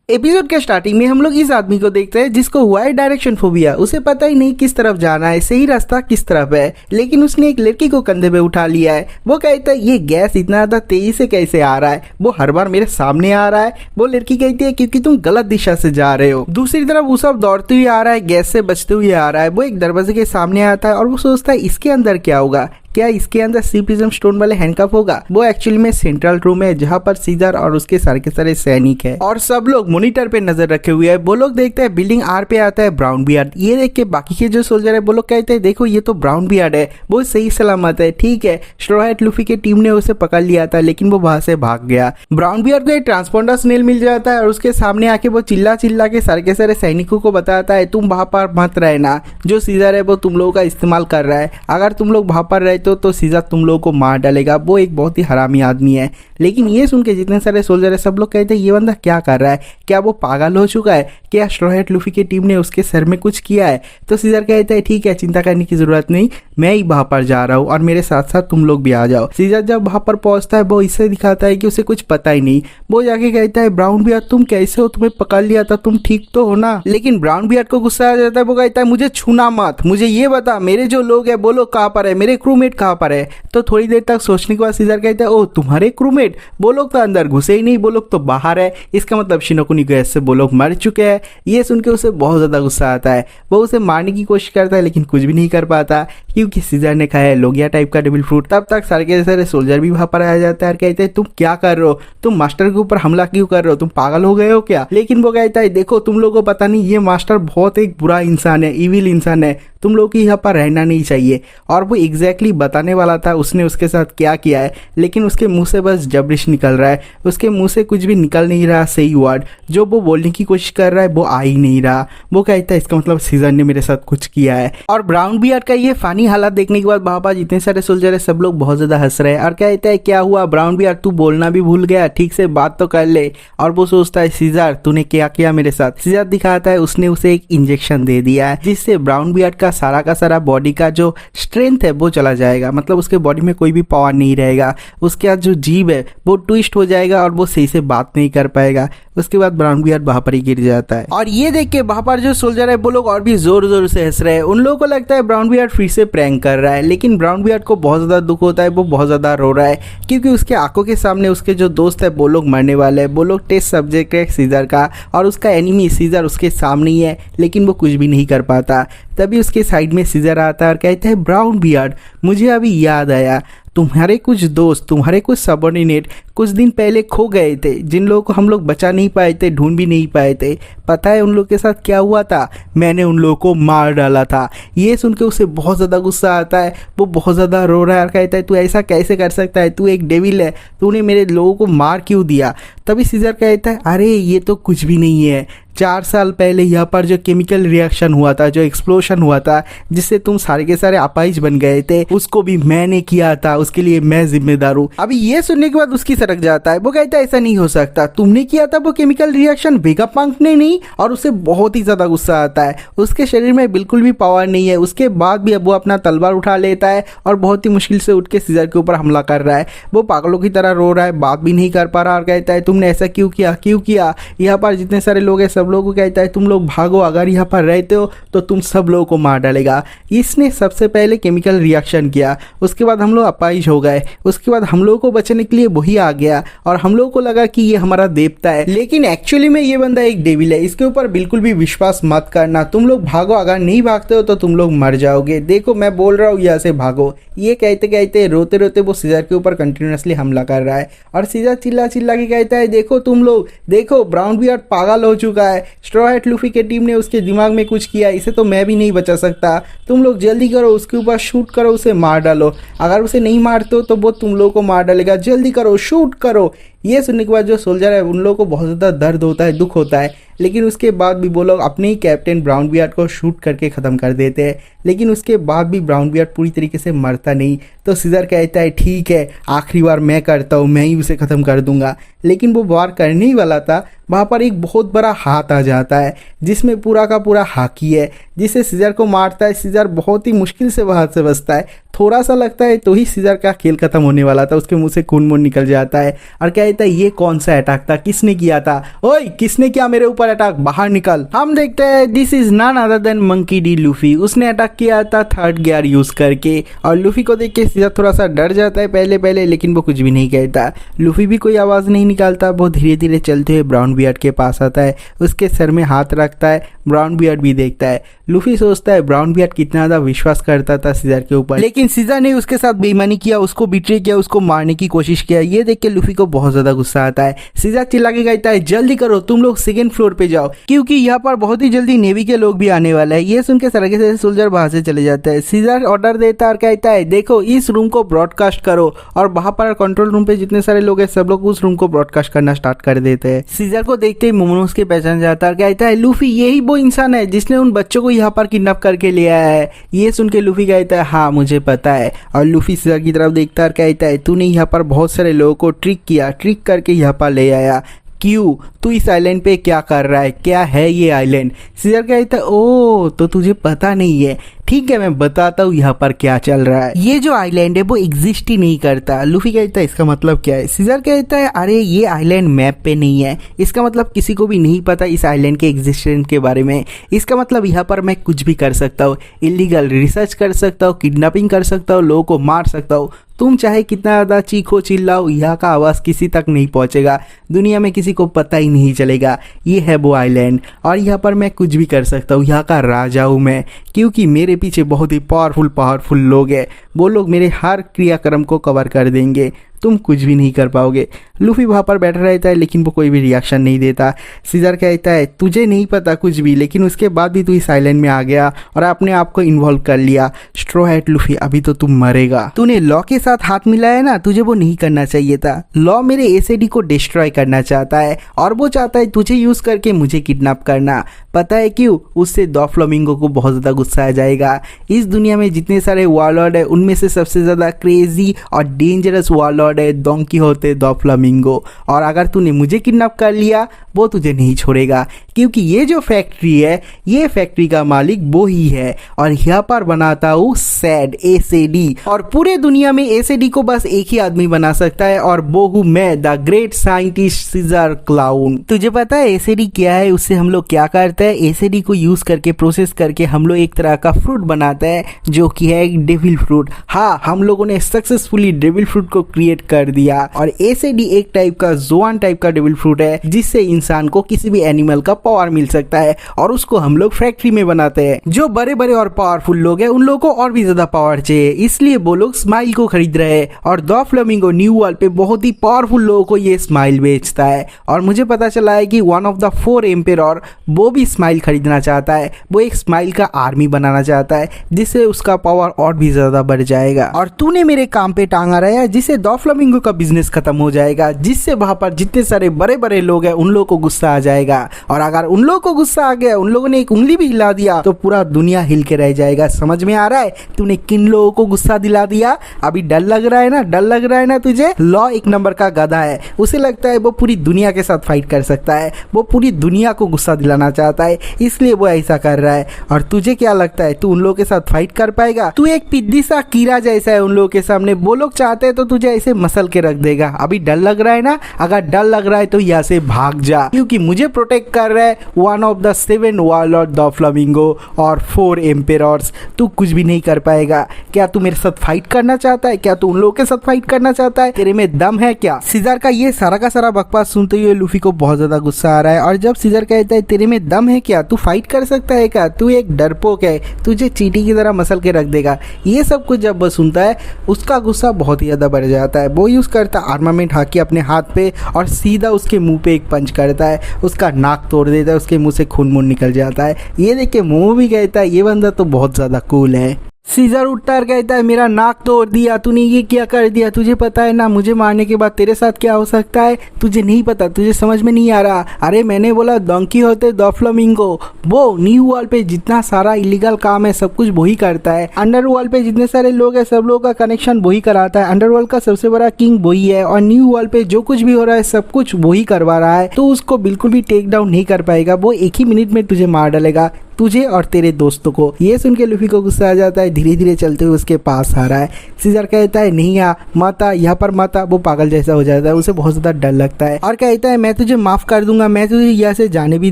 Episode के starting में हम लोग इस आदमी को देखते हैं जिसको हुआ है डायरेक्शन फोबिया। उसे पता ही नहीं किस तरफ जाना है, सही रास्ता किस तरफ है, लेकिन उसने एक लड़की को कंधे पे उठा लिया है। वो कहता है ये गैस इतना ज्यादा तेजी से कैसे आ रहा है, वो हर बार मेरे सामने आ रहा है। वो लड़की कहती है क्योंकि तुम गलत दिशा से जा रहे हो। दूसरी तरफ वो सब दौड़ते हुए आ रहा है, गैस से बचते हुए आ रहा है। वो एक दरवाजे के सामने आता है और वो सोचता है इसके अंदर क्या होगा, क्या इसके अंदर सी प्रिज्म स्टोन वाले हैंडकफ होगा। वो एक्चुअली में सेंट्रल रूम है जहाँ पर सीजर और उसके सारे के सारे सैनिक है और सब लोग मॉनिटर पे नजर रखे हुए हैं। वो लोग देखते हैं बिल्डिंग आर पे आता है ब्राउन बियर्ड। ये देख के बाकी के जो सोल्जर है वो लोग कहते हैं देखो ये तो ब्राउन बियर्ड है, वो सही सलामत है। ठीक है, स्ट्रॉ हैट लूफी की टीम ने उसे पकड़ लिया था लेकिन वो वहां से भाग गया। ब्राउन बियर्ड को एक ट्रांसपोंडर स्नेल मिल जाता है और उसके सामने आके वो चिल्ला चिल्ला के सारे सैनिकों को बताता है तुम वहां पर मत रहना, जो सीजर है वो तुम लोगों का इस्तेमाल कर रहा है। अगर तुम लोग वहां पर रहते हो तो सीजर तुम लोगों को मार डालेगा। वो एक बहुत ही हरामी आदमी है। लेकिन ये सुन के जितने सारे सोल्जर है सब लोग कहते हैं ये बंदा क्या कर रहा है, क्या वो पागल हो चुका है, क्या स्ट्रॉ हैट लूफी की टीम ने उसके सर में कुछ किया है। तो सीजर कहता है ठीक है, चिंता करने की जरूरत नहीं, मैं ही वहां पर जा रहा हूँ और मेरे साथ साथ तुम लोग भी आ जाओ। सीजर जब वहां पर पहुंचता है वो इससे दिखाता है कि उसे कुछ पता ही नहीं। वो जाके कहता है ब्राउन बियर्ड तुम कैसे हो, तुम्हें पकड़ लिया था, तुम ठीक तो हो ना। लेकिन ब्राउन बियर्ड को गुस्सा आ जाता है। वो कहता है मुझे छूना मत, मुझे ये बता मेरे जो लोग है वो लोग कहाँ पर है, मेरे क्रूमेट कहाँ पर है। तो थोड़ी देर तक सोचने के बाद सीजर कहता है ओ तुम्हारे क्रूमेट, वो लोग तो अंदर घुसे ही नहीं, वो लोग तो बाहर है, इसका मतलब शिनोकुनी गैस से वो लोग मर चुके हैं। ये सुन के उसे बहुत ज्यादा गुस्सा आता है। वो उसे मारने की कोशिश करता है लेकिन कुछ भी नहीं कर पाता क्योंकि सीजर ने खाया है लोगिया टाइप का डेविल फ्रूट। तब तक सारे के सारे सोल्जर भी वहां पर आ जाता है और कहते हैं तुम क्या कर रहे हो, तुम मास्टर के ऊपर हमला क्यों कर रहे हो, तुम पागल हो गए हो क्या। लेकिन वो कहता है देखो तुम लोगों को पता नहीं, ये मास्टर बहुत एक बुरा इंसान है, इविल इंसान है, तुम लोग की यहाँ पर रहना नहीं चाहिए। और वो एग्जैक्टली बताने वाला था उसने उसके साथ क्या किया है, लेकिन उसके मुंह से बस जबरिश निकल रहा है, उसके मुंह से कुछ भी निकल नहीं रहा सही वर्ड। जो वो बोलने की कोशिश कर रहा है वो आ ही नहीं रहा। वो कहता है इसका मतलब सीजर ने मेरे साथ कुछ किया है। और ब्राउन बियर्ड का ये फानी हालत देखने के बाद वहां पर जितने सारे सोल्जर है सब लोग बहुत ज्यादा हंस रहे हैं और कहते हैं क्या हुआ ब्राउन बियर्ड, तू बोलना भी भूल गया, ठीक से बात तो कर ले। और वो सोचता है सीजर तूने क्या किया मेरे साथ। सीजर दिखाता है उसने उसे एक इंजेक्शन दे दिया है जिससे ब्राउन बियर्ड का सारा बॉडी का जो स्ट्रेंथ है वो चला जाएगा, मतलब उसके बॉडी में कोई भी पावर नहीं रहेगा। उसके जो जीभ है वो ट्विस्ट हो जाएगा और वो सही से बात नहीं कर पाएगा। उसके बाद ब्राउन बियर्ड वहां पर ही गिर जाता है। और ये देख के वहां पर जो सोल्जर है वो लोग और भी जोर जोर से हंस रहे हैं। उन लोगों को लगता है ब्राउन बियर्ड फिर से प्रैंक कर रहा है, लेकिन ब्राउन बियर्ड को बहुत ज्यादा दुख होता है, वो बहुत ज्यादा रो रहा है क्योंकि उसके आंखों के सामने उसके जो दोस्त है वो लोग मरने वाले हैं। वो लोग टेस्ट सब्जेक्ट है सीजर का और उसका एनिमी सीजर उसके सामने ही है, लेकिन वो कुछ भी नहीं कर पाता। तभी उसके साइड में सीजर आता है और कहता है ब्राउन बियर्ड मुझे अभी याद आया, तुम्हारे कुछ दोस्त, तुम्हारे कुछ सबऑर्डिनेट कुछ दिन पहले खो गए थे, जिन लोगों को हम लोग बचा नहीं पाए थे, ढूंढ भी नहीं पाए थे। पता है उन लोग के साथ क्या हुआ था, मैंने उन लोगों को मार डाला था। ये सुन के उसे बहुत ज़्यादा गुस्सा आता है, वो बहुत ज़्यादा रो रहा है और कहता है तू ऐसा कैसे कर सकता है, तू एक डेविल है, तूने मेरे लोगों को मार क्यों दिया। तभी सीजर कहता है अरे ये तो कुछ भी नहीं है, 4 साल पहले यहाँ पर जो केमिकल रिएक्शन हुआ था, जो एक्सप्लोशन हुआ था जिससे तुम सारे के सारे अपाहिज बन गए थे, उसको भी मैंने किया था, उसके लिए मैं जिम्मेदार हूँ। अभी ये सुनने के बाद उसकी सड़क जाता है। वो कहता है ऐसा नहीं हो सकता, तुमने किया था वो केमिकल रिएक्शन, वेगापंक ने नहीं। और उसे बहुत ही ज्यादा गुस्सा आता है। उसके शरीर में बिल्कुल भी पावर नहीं है, उसके बाद भी अब वो अपना तलवार उठा लेता है और बहुत ही मुश्किल से उठ के सीजर के ऊपर हमला कर रहा है। वो पागलों की तरह रो रहा है, बात भी नहीं कर पा रहा और कहता है तुमने ऐसा क्यों किया, क्यों किया। यहाँ पर जितने सारे लोग हैं सब लोगों को कहता है तुम लोग भागो, अगर यहाँ पर रहते हो तो तुम सब लोगों को मार डालेगा। इसने सबसे पहले केमिकल रिएक्शन किया, उसके बाद हम लोग अपाहिज हो गए, उसके बाद हम लोगों को बचने के लिए वही आ गया और हम लोगों को लगा कि ये हमारा देवता है, लेकिन एक्चुअली में ये बंदा एक डेविल है। इसके ऊपर बिल्कुल भी विश्वास मत करना, तुम लोग भागो, अगर नहीं भागते हो तो तुम लोग मर जाओगे, देखो मैं बोल रहा हूँ यहाँ से भागो। ये कहते कहते रोते रोते वो सीजर के ऊपर कंटिन्यूसली हमला कर रहा है और सीजर चिल्ला चिल्ला के कहता है देखो तुम लोग, देखो ब्राउन बियर्ड पागल हो चुका है, स्ट्रॉ हैट लूफी की टीम ने उसके दिमाग में कुछ किया, इसे तो मैं भी नहीं बचा सकता, तुम लोग जल्दी करो, उसके ऊपर शूट करो, उसे मार डालो, अगर उसे नहीं मारते हो तो वो तुम लोगों को मार डालेगा, जल्दी करो, शूट करो। ये सुनने के बाद जो सोल्जर है उन लोगों को बहुत ज़्यादा दर्द होता है, दुख होता है, लेकिन उसके बाद भी वो लोग अपने ही कैप्टन ब्राउन बियर्ड को शूट करके ख़त्म कर देते हैं। लेकिन उसके बाद भी ब्राउन बियर्ड पूरी तरीके से मरता नहीं। तो सीजर कहता है ठीक है, आखिरी बार मैं करता हूँ, मैं ही उसे ख़त्म कर दूंगा। लेकिन वो वार करने ही वाला था, वहाँ पर एक बहुत बड़ा हाथ आ जाता है जिसमें पूरा का पूरा हाकी है, जिसे सीजर को मारता है। सीजर बहुत ही मुश्किल से वहाँ से बचता है। थोड़ा सा लगता है तो ही सीजर का खेल खत्म होने वाला था। उसके मुंह से खून मून निकल जाता है और कहता है ये कौन सा अटैक था, किसने किया था, ओए किसने किया मेरे ऊपर अटैक, बाहर निकल। हम देखते हैं this is none other than Monkey D Luffy. उसने अटैक किया था थर्ड गियर यूज करके और लूफी को देख के सीजर थोड़ा सा डर जाता है पहले लेकिन वो कुछ भी नहीं कहता। लूफी भी कोई आवाज नहीं निकालता। वो धीरे धीरे चलते हुए ब्राउन बियर्ड के पास आता है, उसके सर में हाथ रखता है। ब्राउन बियर्ड भी देखता है। लूफी सोचता है ब्राउन बियर्ड कितना ज्यादा विश्वास करता था सीजर के ऊपर, लेकिन सीजर ने उसके साथ बेईमानी किया, उसको बिट्रे किया, उसको मारने की कोशिश किया। ये देख के लूफी को बहुत ज्यादा गुस्सा आता है। सीजर चिल्ला के कहता है जल्दी करो, तुम लोग सेकंड फ्लोर पे जाओ क्योंकि यहाँ पर बहुत ही जल्दी नेवी के लोग भी आने वाले हैं। ये सुन के सड़के से सोल्जर वहां से चले जाते हैं। सीजर ऑर्डर देता है और कहता है देखो इस रूम को ब्रॉडकास्ट करो और वहां पर कंट्रोल रूम पे जितने सारे लोग हैं सब लोग उस रूम को ब्रॉडकास्ट करना स्टार्ट कर देते हैं। सीजर को देखते ही मोमोनोस के पहचान जाता है और कहता है लूफी यही वो इंसान है जिसने उन बच्चों को यहाँ पर किडनैप करके ले आया है। ये सुन के लूफी कहता है हाँ मुझे पता है। और लूफी सीजर की तरफ देखता है और कहता है तूने यहाँ पर बहुत सारे लोगों को ट्रिक करके यहाँ पर ले आया, क्यों, तू इस आइलैंड पे क्या कर रहा है, क्या है ये आइलैंड। सीजर कहता है ओ तो तुझे पता नहीं है, ठीक है मैं बताता हूँ यहाँ पर क्या चल रहा है। ये जो आइलैंड है वो एग्जिस्ट ही नहीं करता। लूफी कहता है इसका मतलब क्या है। सीजर कहता है अरे ये आइलैंड मैप पे नहीं है, इसका मतलब किसी को भी नहीं पता इस आइलैंड के एग्जिस्टेंस के बारे में। इसका मतलब यहाँ पर मैं कुछ भी कर सकता हूँ, इलीगल रिसर्च कर सकता हूँ, किडनैपिंग कर सकता हूँ, लोगों को मार सकता हूँ। तुम चाहे कितना ज़्यादा चीखो चिल्लाओ यहाँ का आवाज़ किसी तक नहीं पहुँचेगा, दुनिया में किसी को पता ही नहीं चलेगा ये है वो आइलैंड। और यहाँ पर मैं कुछ भी कर सकता हूँ, यहाँ का राजा हूँ मैं, क्योंकि मेरे पीछे बहुत ही पावरफुल लोग हैं। वो लोग मेरे हर क्रियाक्रम को कवर कर देंगे, तुम कुछ भी नहीं कर पाओगे। लूफी वहाँ पर बैठा रहता है लेकिन वो कोई भी रिएक्शन नहीं देता। सीजर कहता है तुझे नहीं पता कुछ भी, लेकिन उसके बाद भी तू इस आइलैंड में आ गया और अपने आप को इन्वॉल्व कर लिया। स्ट्रॉ हैट लूफी अभी तो तुम मरेगा। तूने लॉ के साथ हाथ मिलाया ना, तुझे वो नहीं करना चाहिए था। लॉ मेरे एसएडी को डिस्ट्रॉय करना चाहता है और वो चाहता है तुझे यूज करके मुझे किडनैप करना। पता है क्यों? उससे डॉफ्लामिंगो को बहुत ज़्यादा गुस्सा आ जाएगा। इस दुनिया में जितने सारे वॉरलॉर्ड है उनमें से सबसे ज़्यादा क्रेजी और डेंजरस वॉरलॉर्ड है डोंकी कीहोते डॉफ्लामिंगो, और अगर तूने मुझे किडनैप कर लिया वो तुझे नहीं छोड़ेगा, क्योंकि ये जो फैक्ट्री है ये फैक्ट्री का मालिक वो ही है और यहाँ पर बनाता हूँ सैड एसएडी, और पूरे दुनिया में एसएडी को बस एक ही आदमी बना सकता है और वो हूँ मैं, the great scientist Caesar Clown. तुझे पता है एसएडी क्या है, उससे हम लोग क्या करते हैं? एसएडी को यूज करके प्रोसेस करके हम लोग एक तरह का फ्रूट बनाते हैं जो कि है एक डेविल फ्रूट। हाँ, हम लोगों ने सक्सेसफुली डेविल फ्रूट को क्रिएट कर दिया और एसएडी एक टाइप का जोआन टाइप का डेविल फ्रूट है जिससे इंसान को किसी भी एनिमल का पावर मिल सकता है और उसको हम लोग फैक्ट्री में बनाते हैं। जो बड़े बड़े और पावरफुल लोग हैं उन लोगों को और भी ज्यादा पावर चाहिए, इसलिए वो लोग स्माइल को खरीद रहे हैं और डॉफ्लामिंगो न्यू वर्ल्ड पे बहुत ही पावरफुल लोगों को ये स्माइल बेचता है। और मुझे पता चला है कि वन ऑफ द 4 एम्पेरर वो भी स्माइल खरीदना चाहता है, वो एक स्माइल का आर्मी बनाना चाहता है जिससे उसका पावर और भी ज्यादा बढ़ जाएगा। और तूने मेरे काम पे टांगा रहा जिससे डॉफ्लामिंगो का बिजनेस खत्म हो जाएगा, जिससे वहां पर जितने सारे बड़े बड़े लोग हैं उन लोगों को गुस्सा आ जाएगा, और अगर उन लोगों को गुस्सा आ गया, उन लोगों ने एक उंगली भी हिला दिया तो पूरा दुनिया हिल के रह जाएगा। समझ में आ रहा है तूने किन लोगों को गुस्सा दिला दिया? अभी डर लग रहा है ना, डर लग रहा है ना तुझे? लॉ एक नंबर का गधा है, उसे लगता है वो पूरी दुनिया के साथ फाइट कर सकता है, वो पूरी दुनिया को गुस्सा दिलाना चाहता है, इसलिए वो ऐसा कर रहा है। और तुझे क्या लगता है तू उन लोगों के साथ फाइट कर पाएगा? तू एक पिद्दी सा कीड़ा जैसा है उन लोगों के सामने, वो लोग चाहते हैं तो तुझे ऐसे मसल के रख देगा। अभी डर लग रहा है ना? अगर डर लग रहा है तो यहाँ से भाग जा, क्योंकि मुझे प्रोटेक्ट कर रहा है वन ऑफ द 7 वॉरलॉर्ड डॉफ्लामिंगो और 4 एम्पेरर्स। तू कुछ भी नहीं कर पाएगा। क्या तू मेरे साथ फाइट करना चाहता है? क्या तू उन लोगों के साथ फाइट करना चाहता है? तेरे में दम है क्या? सीजर का ये सारा का सारा बकवास सुनते हुए लूफी को बहुत ज्यादा गुस्सा आ रहा है, और जब सीजर कहता है तेरे में दम है क्या, तू फाइट कर सकता है क्या, तू एक डरपोक है, तुझे चींटी की तरह मसल के रख देगा, ये सब कुछ जब वो सुनता है उसका गुस्सा बहुत ही ज्यादा बढ़ जाता है। वो यूज करता आर्मामेंट हाकी अपने हाथ पे और सीधा उसके मुंह पे एक पंच करता है, उसका नाक तोड़ देता है, उसके मुंह से खून मून निकल जाता है। ये देख के मोमो भी कहता है ये बंदा तो बहुत ज्यादा कूल है। सीजर उठता है कहता है मेरा नाक तोड़ दिया, तूने ये क्या कर दिया? तुझे पता है ना मुझे मारने के बाद तेरे साथ क्या हो सकता है? तुझे नहीं पता, तुझे समझ में नहीं आ रहा। अरे मैंने बोला डोंकी कीहोते डॉफ्लामिंगो, वो न्यू वर्ल्ड पे जितना सारा इलीगल काम है सब कुछ वही करता है। अंडरवर्ल्ड पे जितने सारे लोग हैं सब लोगों का कनेक्शन वही कराता है, अंडरवर्ल्ड का सबसे बड़ा किंग वही है, और न्यू वर्ल्ड पे जो कुछ भी हो रहा है सब कुछ वही करवा रहा है, तो उसको बिल्कुल भी टेक डाउन नहीं कर पाएगा। वो एक ही मिनट में तुझे मार डालेगा, तुझे और तेरे दोस्तों को। ये सुन के लूफी को गुस्सा आ जाता है, धीरे धीरे चलते हुए उसके पास आ रहा है। सीजर कहता है नहीं आ माता, यहाँ पर माता। वो पागल जैसा हो जाता है, उसे बहुत ज्यादा डर लगता है और कहता है मैं तुझे माफ कर दूंगा, मैं तुझे यहाँ से जाने भी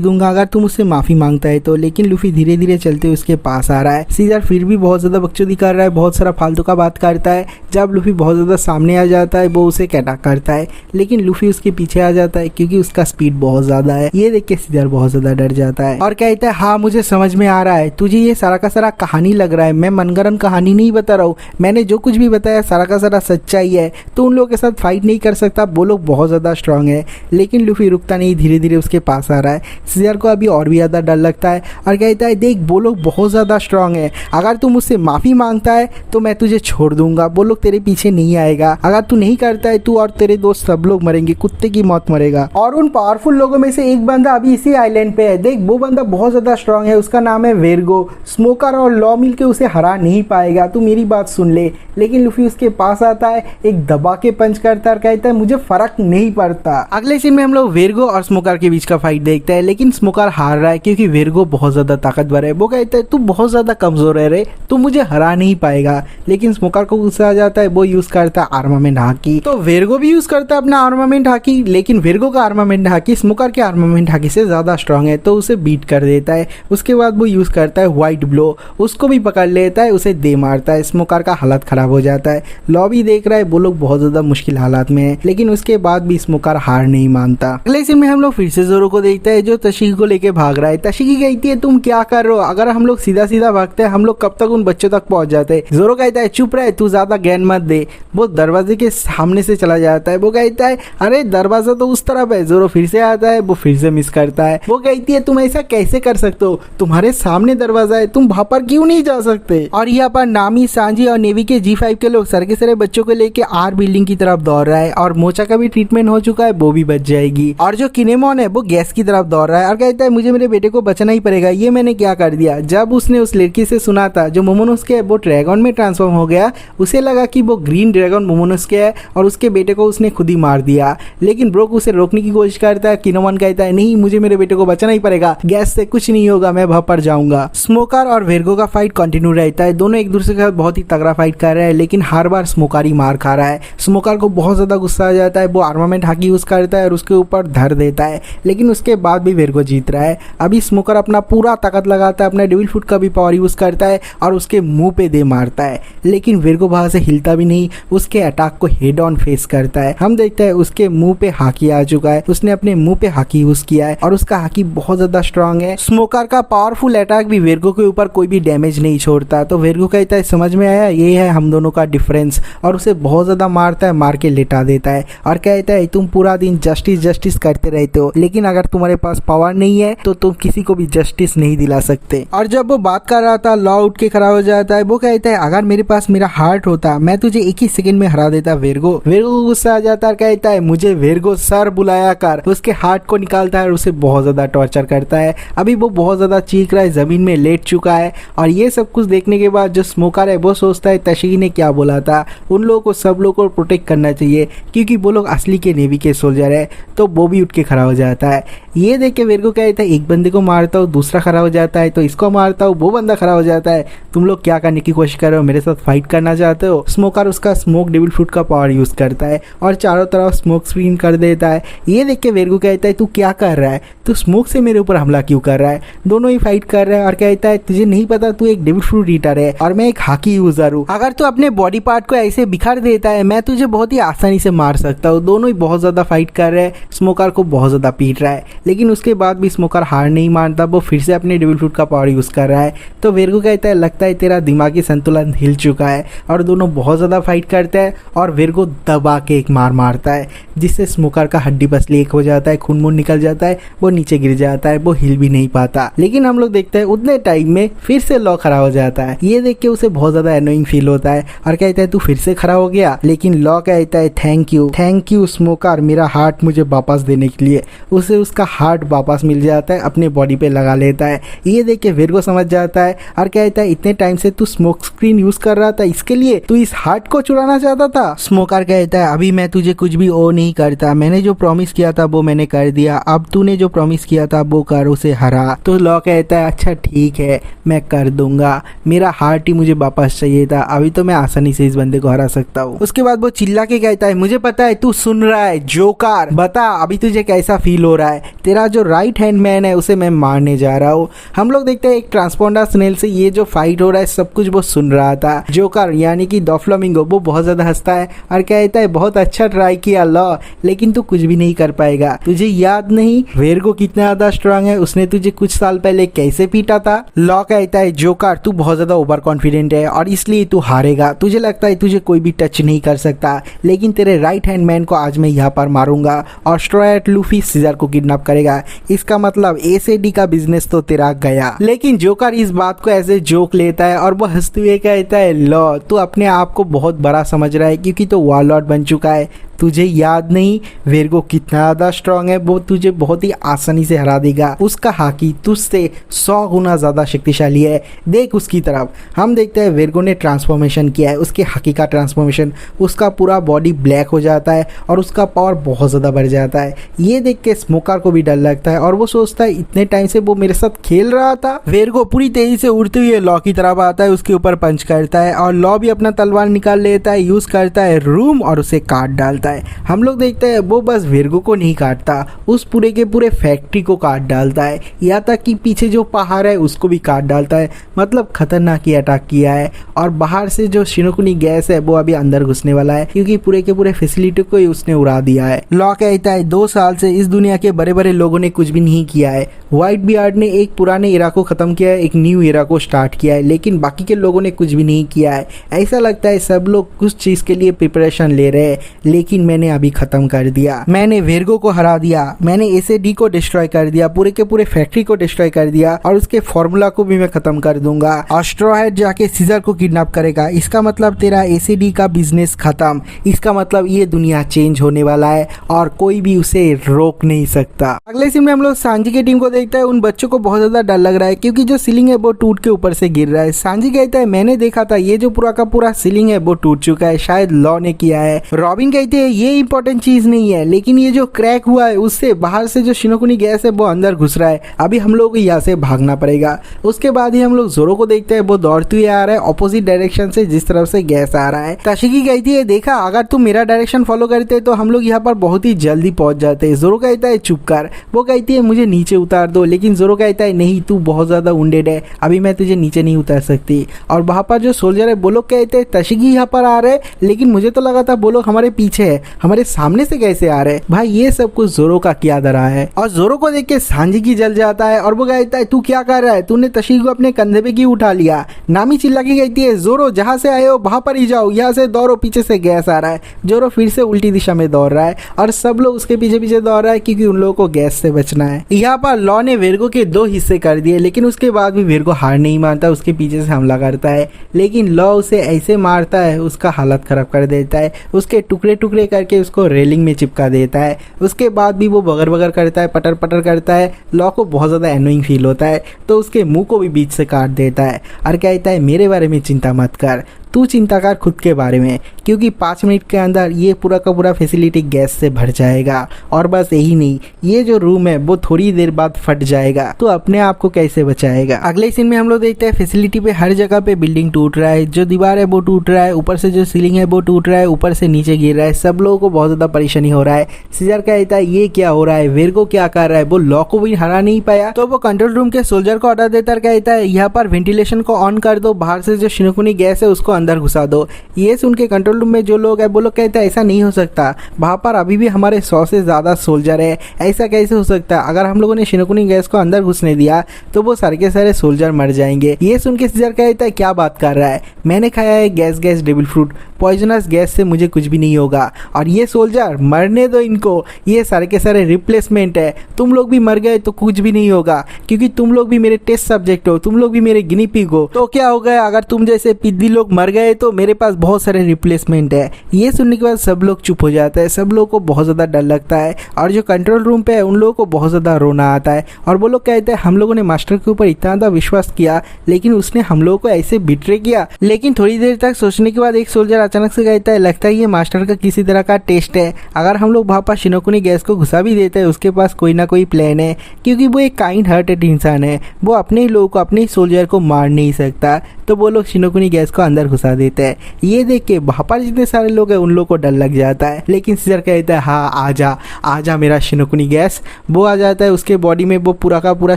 दूंगा अगर तुम मुझसे माफी मांगता है तो। लेकिन लूफी धीरे धीरे चलते हुए उसके पास आ रहा है। सीजर फिर भी बहुत ज्यादा बकचोदी कर रहा है, बहुत सारा फालतू का बात करता है। जब लूफी बहुत ज्यादा सामने आ जाता है वो उसे अटैक करता है, लेकिन लूफी उसके पीछे आ जाता है क्योंकि उसका स्पीड बहुत ज्यादा है। ये देख के सीजर बहुत ज्यादा डर जाता है और कहता है हाँ मुझे समझ में आ रहा है, तुझे ये सारा का सारा कहानी लग रहा है, मैं मनगढ़ंत कहानी नहीं बता रहा हूँ, मैंने जो कुछ भी बताया सारा का सारा सच्चाई है। तो उन लोगों के साथ फाइट नहीं कर सकता, वो लोग बहुत ज्यादा स्ट्रांग है। लेकिन लूफी रुकता नहीं, धीरे धीरे उसके पास आ रहा है। सीजर को अभी और भी ज्यादा डर लगता है और कहता है देख वो लोग बहुत ज्यादा स्ट्रांग है, अगर तू मुझसे माफी मांगता है तो मैं तुझे छोड़ दूंगा, वो लोग तेरे पीछे नहीं आएगा। अगर तू नहीं करता है तू और तेरे दोस्त सब लोग मरेंगे, कुत्ते की मौत मरेगा। और उन पावरफुल लोगों में से एक बंदा अभी इसी आइलैंड पे है, देख वो बंदा बहुत ज्यादा स्ट्रांग है, उसका नाम है वेर्गो। स्मोकर और लॉ मिल के उसे हरा नहीं पाएगा, तू मेरी बात सुन ले। लेकिन लूफी उसके पास आता है, एक दबा के पंच करता है और कहता है मुझे फर्क नहीं पड़ता। अगले सीन में हम लोग वेर्गो और स्मोकर के बीच का फाइट देखते हैं, लेकिन स्मोकर हार रहा है क्योंकि वेर्गो बहुत ज्यादा ताकतवर है। वो कहता है तू बहुत ज्यादा कमजोर है रे, तू मुझे हरा नहीं पाएगा। लेकिन स्मोकर को गुस्सा आ जाता है, वो यूज करता है आर्मामेंट हाकी। तो वेर्गो भी यूज करता है अपना आर्मामेंट हाकी, लेकिन वेर्गो का आर्मामेंट हाकी स्मोकर के आर्मामेंट हाकी से ज्यादा स्ट्रांग है, तो उसे बीट कर देता है। उसके बाद वो यूज करता है व्हाइट ब्लो, उसको भी पकड़ लेता है, उसे दे मारता है। स्मोकर का हालत खराब हो जाता है। लॉ भी देख रहा है वो लोग बहुत ज्यादा मुश्किल हालात में है, लेकिन उसके बाद भी स्मोकर हार नहीं मानता। अगले सीन में हम लोग फिर से जोरो को देखते हैं जो तशिकी को लेके भाग रहा है। तशिकी कहती है तुम क्या कर रहे हो, अगर हम लोग सीधा सीधा भागते हैं हम लोग कब तक उन बच्चों तक पहुंच जाते हैं। जोरो कहता है चुप रहे, तू ज्यादा ज्ञान मत दे। वो दरवाजे के सामने से चला जाता है। वो कहता है अरे दरवाजा तो उस तरफ है। जोरो फिर से आता है, वो फिर से मिस करता है। वो कहती है तुम ऐसा कैसे कर सकते हो, तुम्हारे सामने दरवाजा है, तुम वहां पर क्यों नहीं जा सकते। और यहाँ पर नामी, सांजी और नेवी के G5 के लोग सर के सारे बच्चों को लेके आर बिल्डिंग की तरफ दौड़ रहा है और मोचा का भी ट्रीटमेंट हो चुका है, वो भी बच जाएगी। और जो किनेमोन है वो गैस की तरफ दौड़ रहा है और कहता है मुझे मेरे बेटे को बचाना ही पड़ेगा, ये मैंने क्या कर दिया। जब उसने उस लड़की से सुना था जो मोमोनोसुके है वो ड्रैगन में ट्रांसफॉर्म हो गया, उसे लगा कि वो ग्रीन ड्रैगन मोमोनोसुके है और उसके बेटे को उसने खुद ही मार दिया। लेकिन ब्रोक उसे रोकने की कोशिश करता है। किनेमोन कहता है नहीं मुझे मेरे बेटे को बचाना ही पड़ेगा, गैस से कुछ नहीं होगा, मैं वहां पर जाऊंगा। स्मोकर और वेर्गो का फाइट कंटिन्यू रहता है, दोनों एक दूसरे के साथ बहुत ही तगड़ा फाइट कर रहे हैं, लेकिन हर बार स्मोकर ही मार खा रहा है। स्मोकर को बहुत ज्यादा गुस्सा आ जाता है, वो आर्मामेंट हाकी यूज करता है और उसके ऊपर धर देता है, लेकिन उसके बाद भी वेर्गो जीत रहा है। अभी स्मोकर अपना पूरा ताकत लगाता है, अपना डेविल फुट का भी पावर यूज करता है और उसके मुंह पे दे मारता है, लेकिन वेर्गो वहां से हिलता भी नहीं, उसके अटैक को हेड ऑन फेस करता है। हम देखते हैं उसके मुंह पे हाकी आ चुका है, उसने अपने मुंह पे हाकी यूज किया है और उसका हाकी बहुत ज्यादा स्ट्रांग है। स्मोकर का पावरफुल अटैक भी वेर्गो के ऊपर कोई भी डैमेज नहीं छोड़ता। तो वेर्गो कहता है समझ में आया, ये है हम दोनों का डिफरेंस, और उसे बहुत ज्यादा मारता है, मार के लेटा देता है और कहता है तुम पूरा दिन जस्टिस जस्टिस करते रहते हो, लेकिन अगर तुम्हारे पास पावर नहीं है तो तुम किसी को भी जस्टिस नहीं दिला सकते। और जब वो बात कर रहा था लॉ उठ के खड़ा हो जाता है। वो कहता है अगर मेरे पास मेरा हार्ट होता मैं तुझे एक ही सेकंड में हरा देता। वेर्गो को गुस्सा आ जाता है, कहता है मुझे वेर्गो सर बुलाया कर। उसके हार्ट को निकालता है और उसे बहुत ज्यादा टॉर्चर करता है। अभी वो बहुत ज्यादा चीख रहा है, जमीन में लेट चुका है। और ये सब कुछ देखने के बाद जो स्मोकर है वो सोचता है तशिकी ने क्या बोला था, उन लोगों को सब लोगों को प्रोटेक्ट करना चाहिए क्योंकि वो लोग असली के नेवी के सोल्जर है। तो वो भी उठ के खड़ा हो जाता है। ये देख के वेर्गो कहता है एक बंदे को मारता हूँ, दूसरा खड़ा हो जाता है, तो इसको मारता हूँ, वो बंदा खड़ा हो जाता है। तुम लोग क्या करने की कोशिश कर रहे हो, मेरे साथ फाइट करना चाहते हो। स्मोकर उसका स्मोक डेविल फ्रूट का पावर यूज करता है और चारों तरफ स्मोक स्क्रीन कर देता है। ये देख के वेर्गो कहता है तू क्या कर रहा है, तू स्मोक से मेरे ऊपर हमला क्यों कर रहा है। दोनों ही फाइट कर रहे हैं और कहता है तुझे नहीं पता तू एक डेविल फ्रूट ईटर है और मैं एक हाकी यूजर हूँ, अगर तू अपने बॉडी पार्ट को ऐसे बिखर देता है मैं तुझे बहुत ही आसानी से मार सकता हूँ। दोनों ही बहुत ज्यादा फाइट कर रहे हैं, स्मोकर को बहुत ज्यादा पीट रहा है, लेकिन उसके बाद भी स्मोकर हार नहीं मानता, वो फिर से अपने डेविल फ्रूट का पावर यूज कर रहा है। तो वेर्गो कहता है लगता है तेरा दिमागी संतुलन हिल चुका है। और दोनों बहुत ज्यादा फाइट करते हैं और वेर्गो दबा के एक मार मारता है जिससे स्मोकर का हड्डी पसली एक हो जाता है, खून मून निकल जाता है, वो नीचे गिर जाता है, वो हिल भी नहीं पाता। लेकिन हम लोग देखते हैं उतने टाइम में फिर से लॉ खड़ा हो जाता है। ये देख के उसे बहुत ज्यादा एनोइंग फील होता है और कहता है तू फिर से खड़ा हो गया। लेकिन लॉ कहता है थैंक यू स्मोकर मेरा हार्ट मुझे वापस देने के लिए। उसे उसका हार्ट वापस मिल जाता है, अपने बॉडी पे लगा लेता है। ये देख के वेर्गो समझ जाता है और कहता है इतने टाइम से तू स्मोक स्क्रीन यूज कर रहा था, इसके लिए तू इस हार्ट को चुराना चाहता था। स्मोकर कहता है अभी मैं तुझे कुछ भी ओ नहीं करता, मैंने जो प्रॉमिस किया था वो मैंने कर दिया, अब तूने जो प्रॉमिस किया था वो कर, उसे हरा। तो लॉ कहता है अच्छा ठीक है मैं कर दूंगा, मेरा हार्ट ही मुझे वापस चाहिए था, अभी तो मैं आसानी से इस बंदे को हरा सकता हूँ। उसके बाद वो चिल्ला के कहता है मुझे पता है तू सुन रहा है जोकर, बता अभी तुझे कैसा फील हो रहा है, तेरा जो राइट हैंड मैन है उसे मैं मारने जा रहा हूँ। हम लोग देखते हैं एक ट्रांसपोंडर स्नेल से ये जो फाइट हो रहा है सब कुछ वो सुन रहा था। जोकर यानी कि डोफ्लामिंगो वो बहुत ज्यादा हंसता है और कहता है बहुत अच्छा ट्राई किया लॉ, लेकिन तू कुछ भी नहीं कर पाएगा। तुझे याद नहीं वेर्गो कितना ज्यादा स्ट्रांग है, उसने तुझे कुछ साल पहले कैसे पीटा था। लॉ कहता है जोकर तू बहुत ज्यादा ओवर कॉन्फिडेंट है और इसलिए तू हारेगा, तुझे लगता है तुझे कोई भी टच नहीं कर सकता, लेकिन तेरे राइट हैंड मैन को आज मैं यहाँ पर मारूंगा और स्ट्रॉ हैट लूफी सीजर को किडनैप करेगा, इसका मतलब ए से डी का बिजनेस तो तेरा गया। लेकिन जोकर इस बात को ऐसे जोक लेता है और वो हंसते हुए कहता है लॉ तू अपने आप को बहुत बड़ा समझ रहा है क्योंकि तो वॉरलॉर्ड बन चुका है, तुझे याद नहीं वेर्गो कितना ज्यादा स्ट्रांग है, वो तुझे बहुत ही आसानी से हरा देगा, उसका हाकी तुझसे 100 गुना ज्यादा शक्तिशाली है। देख उसकी तरफ। हम देखते हैं वेर्गो ने ट्रांसफॉर्मेशन किया है, उसके हाकी का ट्रांसफॉर्मेशन, उसका पूरा बॉडी ब्लैक हो जाता है और उसका पावर बहुत ज्यादा बढ़ जाता है। ये देख के स्मोकर को भी डर लगता है और वो सोचता है इतने टाइम से वो मेरे साथ खेल रहा था। वेर्गो पूरी तेजी से उड़ते हुए लॉ की तरफ आता है, उसके ऊपर पंच करता है और लॉ भी अपना तलवार निकाल लेता है, यूज करता है रूम और उसे काट डालता है। हम लोग देखते हैं वो बस वेर्गो को नहीं काटता, उस पूरे के पूरे फैक्ट्री को काट डालता है, यहाँ तक कि पीछे जो पहाड़ है उसको भी काट डालता है। मतलब खतरनाक ही अटैक किया है और बाहर से जो शिनोकुनी गैस है वो अभी अंदर घुसने वाला है क्योंकि पूरे के पूरे फैसिलिटी को ही उसने उड़ा दिया है। लॉ कहता है 2 साल से इस दुनिया के बड़े बड़े लोगों ने कुछ भी नहीं किया है, व्हाइट बियर्ड ने एक पुराने इरा को खत्म किया है, एक न्यू इरा को स्टार्ट किया है, लेकिन बाकी के लोगों ने कुछ भी नहीं किया है। ऐसा लगता है सब लोग कुछ चीज के लिए प्रिपरेशन ले रहे हैं, लेकिन मैंने अभी खत्म कर दिया। मैंने वेर्गो को हरा दिया, मैंने एसएडी को डिस्ट्रॉय कर दिया, पूरे के पूरे फैक्ट्री को डिस्ट्रॉय कर दिया और उसके फॉर्मूला को भी मैं खत्म कर दूंगा। और स्ट्रॉ हैट जाके सीजर को किडनैप करेगा, इसका मतलब तेरा एसएडी का बिजनेस खत्म, इसका मतलब ये दुनिया चेंज होने वाला है और कोई भी उसे रोक नहीं सकता। अगले सीन में हम लोग सांजी की टीम को देखते हैं। उन बच्चों को बहुत ज्यादा डर लग रहा है क्योंकि जो सीलिंग है वो टूट के ऊपर से गिर रहा है। सांजी कहता है मैंने देखा था ये जो पूरा का पूरा सीलिंग है वो टूट चुका है, शायद लॉ ने किया है। रॉबिन कहते हैं ये इंपॉर्टेंट चीज नहीं है, लेकिन ये जो क्रैक हुआ है उससे बाहर से जो शिनोकुनी गैस है वो अंदर घुस रहा है, अभी हम लोग को यहाँ से भागना पड़ेगा। उसके बाद ही हम लोग जोरो को देखते हैं, वो दौड़ते हुए आ रहा है ऑपोजिट डायरेक्शन से जिस तरफ से गैस आ रहा है। तशिकी कहती है देखा अगर तुम मेरा डायरेक्शन फॉलो करते तो हम लोग यहाँ पर बहुत ही जल्दी पहुंच जाते। जोरो कहता है चुप कर, वो कहती है मुझे नीचे उतार दो, लेकिन जोरो कहता है नहीं तू बहुत ज्यादा वुंडेड है, अभी मैं तुझे नीचे नहीं उतार सकती। और वहां पर जो सोल्जर है वो लोग कहते हैं तशिकी यहाँ पर आ रहे, लेकिन मुझे तो लगा था वो लोग हमारे पीछे है, हमारे सामने से कैसे आ रहे। भाई ये सब कुछ जोरो का किया धरा है। और जोरो को देख के सांजी की जल जाता है और वो कहता है तू क्या कर रहा है, तूने तशिकी को अपने कंधे पे क्यों उठा लिया। नामी चिल्ला के कहती है जोरो जहां से आए हो वहां पर ही जाओ, यहाँ से दौड़ो, पीछे से गैस आ रहा है। जोरो फिर से उल्टी दिशा में दौड़ रहा है और सब लोग उसके पीछे पीछे दौड़ रहा है क्योंकि उन लोगों को गैस से बचना है। यहाँ पर लॉ ने वेर्गो के 2 हिस्से कर दिए, लेकिन उसके बाद भी वेर्गो हार नहीं मानता, उसके पीछे से हमला करता है, लेकिन लॉ उसे ऐसे मारता है उसका हालत खराब कर देता है, उसके टुकड़े टुकड़े करके उसको रेलिंग में चिपका देता है। उसके बाद भी वो बगर बगर करता है, पटर पटर करता है। लॉ को बहुत ज़्यादा एनोइंग फील होता है तो उसके मुंह को भी बीच से काट देता है और कहता है मेरे बारे में चिंता मत कर, तू चिंता कर खुद के बारे में, क्योंकि 5 मिनट के अंदर ये पूरा का पूरा फैसिलिटी गैस से भर जाएगा। और बस यही नहीं, ये जो रूम है वो थोड़ी देर बाद फट जाएगा, तो अपने आप को कैसे बचाएगा। अगले सीन में हम लोग देखते हैं फैसिलिटी पे हर जगह पे बिल्डिंग टूट रहा है, जो दीवार है वो टूट रहा है, ऊपर से जो सीलिंग है वो टूट रहा है, ऊपर से नीचे गिर रहा है, सब लोगों को बहुत ज्यादा परेशानी हो रहा है। सीजर कहता है ये क्या हो रहा है, वेर्गो क्या कर रहा है, वो लॉ को भी हरा नहीं पाया, तो वो कंट्रोल रूम के सोल्जर को ऑर्डर देता कहता है यहाँ पर वेंटिलेशन को ऑन कर दो, बाहर से जो शिनोकुनी गैस है उसको अंदर घुसा दो। ये सुन के कंट्रोल रूम में जो लोग है वो लोग कहते हैं ऐसा नहीं हो सकता, वहां पर अभी भी हमारे 100 से ज्यादा सोल्जर है, ऐसा कैसे हो सकता है। अगर हम लोगों ने शिनोकुनी गैस को अंदर घुसने दिया तो वो सारे के सारे सोल्जर मर जाएंगे। ये सुन के सीजर कहता है क्या बात कर रहा है, मैंने खाया है gas devil fruit, poisonous gas से मुझे कुछ भी नहीं होगा। और ये सोल्जर मरने दो इनको, ये सारे के सारे रिप्लेसमेंट है, तुम लोग भी मर गए तो कुछ भी नहीं होगा, क्योंकि तुम लोग भी मेरे टेस्ट सब्जेक्ट हो, तुम लोग भी मेरे गिनी पिग हो। तो क्या हो गया अगर तुम जैसे पिद्दी लोग मर गए तो मेरे पास बहुत सारे रिप्लेसमेंट है। ये सुनने के बाद सब लोग चुप हो जाते हैं, सब लोगों को बहुत ज़्यादा डर लगता है और जो कंट्रोल रूम पे है उन लोगों को बहुत ज़्यादा रोना आता है और वो लोग कहते हैं हम लोगों ने मास्टर के ऊपर इतना ज़्यादा विश्वास किया लेकिन उसने हम लोगों को ऐसे बिट्रे किया। लेकिन थोड़ी देर तक सोचने के बाद एक सोल्जर अचानक से कहता है लगता है ये मास्टर का किसी तरह का टेस्ट है, अगर हम लोग वहाँ पर शिनोकुनी गैस को घुसा भी देते हैं उसके पास कोई ना कोई प्लान है, क्योंकि वो एक काइंड हार्टेड इंसान है, वो अपने ही लोगों को अपने ही सोल्जर को मार नहीं सकता। तो वो लोग शिनोकुनी गैस को अंदर घुसा देते हैं। ये देख के वहाँ पर जितने सारे लोग हैं उन लोगों को डर लग जाता है, लेकिन सीजर कहता है हाँ आजा आजा मेरा शिनोकुनी गैस। वो आ जाता है, उसके बॉडी में वो पूरा का पूरा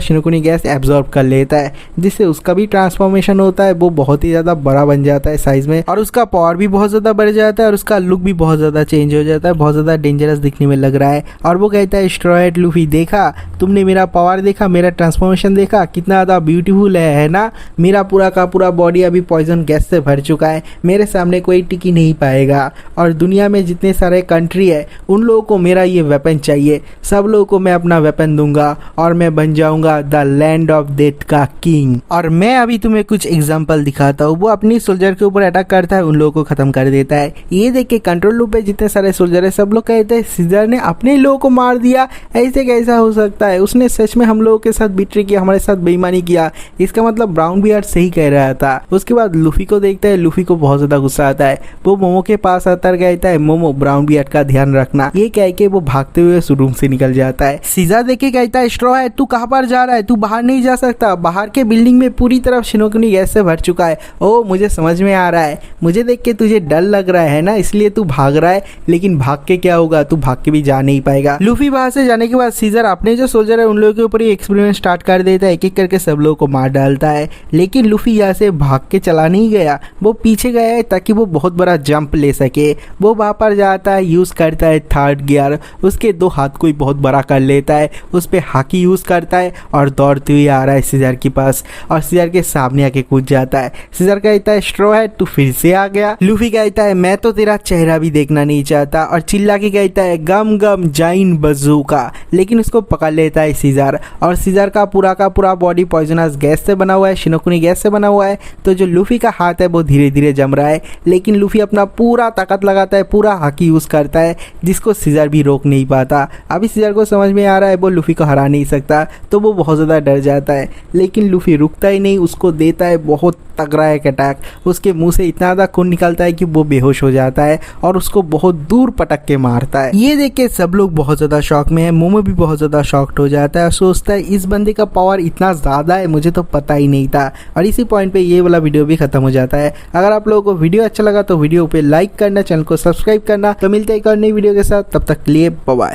शिनोकुनी गैस एब्जॉर्ब कर लेता है जिससे उसका भी ट्रांसफॉर्मेशन होता है, वो बहुत ही ज़्यादा बड़ा बन जाता है साइज में और उसका पावर भी बहुत ज़्यादा बढ़ जाता है और उसका लुक भी बहुत ज़्यादा चेंज हो जाता है, बहुत ज़्यादा डेंजरस दिखने में लग रहा है। और वो कहता है स्ट्रॉ हैट लूफी देखा तुमने मेरा पावर देखा, मेरा ट्रांसफॉर्मेशन देखा, कितना ज़्यादा ब्यूटीफुल है ना, मेरा पूरा का पूरा बॉडी अभी पॉइजन गैस से भर चुका है, मेरे सामने कोई टिकी नहीं पाएगा और दुनिया में जितने सारे कंट्री है उन लोगों को मेरा ये वेपन चाहिए, सब लोगों को मैं अपना वेपन दूंगा और मैं बन जाऊंगा द लैंड ऑफ डेथ का किंग। और मैं अभी तुम्हें कुछ एग्जांपल दिखाता हूँ। वो अपनी सोल्जर के ऊपर अटैक करता है, उन लोगों को खत्म कर देता है। ये देख के कंट्रोल रूम पे जितने सारे सोल्जर है सब लोग कहते हैं सीजर ने अपने लोगों को मार दिया, ऐसे कैसा हो सकता है, उसने सच में हम लोगों के साथ बिट्रे किया, हमारे साथ बेईमानी किया, इसका मतलब ब्राउन बियर्ड सही कह रहा था। उसके बाद लूफी को देखता है, लूफी को बहुत ज्यादा गुस्सा आता है, वो मोमो के पास आता है, कहता है मोमो ब्राउन बियर्ड का ध्यान रखना, ये कह के वो भागते हुए उस रूम से निकल जाता है। सीजा देखे कहता है स्ट्रॉ है तू कहाँ पर जा रहा है, तू बाहर नहीं जा सकता, बाहर के बिल्डिंग में पूरी तरफ शिनोकुनी गैस से भर चुका है। ओ मुझे समझ में आ रहा है, मुझे देख के तुझे डर लग रहा है ना, इसलिए तू भाग रहा है, लेकिन भाग के क्या होगा, तू भाग के भी जा नहीं पाएगा। लूफी वहां से जाने के बाद सीजर अपने जो सोल्जर है उन लोगों के ऊपर ही एक्सपेरिमेंट स्टार्ट कर देता है, एक एक करके सब लोगों को मार डालता है। लेकिन लूफी यहाँ से भाग के चला नहीं गया, वो पीछे गया है ताकि वो बहुत बड़ा जंप ले सके। वो वहां पर जाता है, यूज करता है थर्ड गियर, उसके दो हाथ को बहुत बड़ा कर लेता है, उस पे हाकी यूज करता है और दौड़ते हुए आ रहा है सीजर के पास और सीजर के सामने आके कूद जाता है। सीजर कहता है स्ट्रॉ है तू फिर से आ गया। लूफी कहता है मैं तो तेरा चेहरा भी देखना नहीं चाहता और चिल्ला के कहता है गम गम जाइन बजूका, लेकिन उसको पकड़ लेता है सीजर और सीजर का पूरा बॉडी पॉइजनस गैस से बना हुआ है, शिनोकुनी गैस से बना हुआ है। तो जो लूफी का हाथ है वो धीरे धीरे जम रहा है, लेकिन लूफी अपना पूरा ताकत लगाता है, पूरा हाकी यूज करता है जिसको सीजर भी रोक नहीं पाता। अभी सीजर को समझ में आ रहा है वो लूफी को हरा नहीं सकता, तो वो बहुत ज़्यादा डर जाता है, लेकिन लूफी रुकता ही नहीं, उसको देता है बहुत तगड़ा एक अटैक। उसके मुंह से इतना ज़्यादा खून निकलता है कि वो बेहोश हो जाता है और उसको बहुत दूर पटक के मारता है। ये देख के सब लोग बहुत ज़्यादा शॉक में है, मोमो भी बहुत ज़्यादा शॉक्ड हो जाता है और सोचता है इस बंदे का पावर इतना ज़्यादा है, मुझे तो पता ही नहीं था। और इसी पॉइंट पे ये वाला वीडियो भी खत्म हो जाता है। अगर आप लोगों को वीडियो अच्छा लगा तो वीडियो पे लाइक करना, चैनल को सब्सक्राइब करना। तो मिलते हैं एक और नई वीडियो के साथ, तब तक के लिए बाय बाय।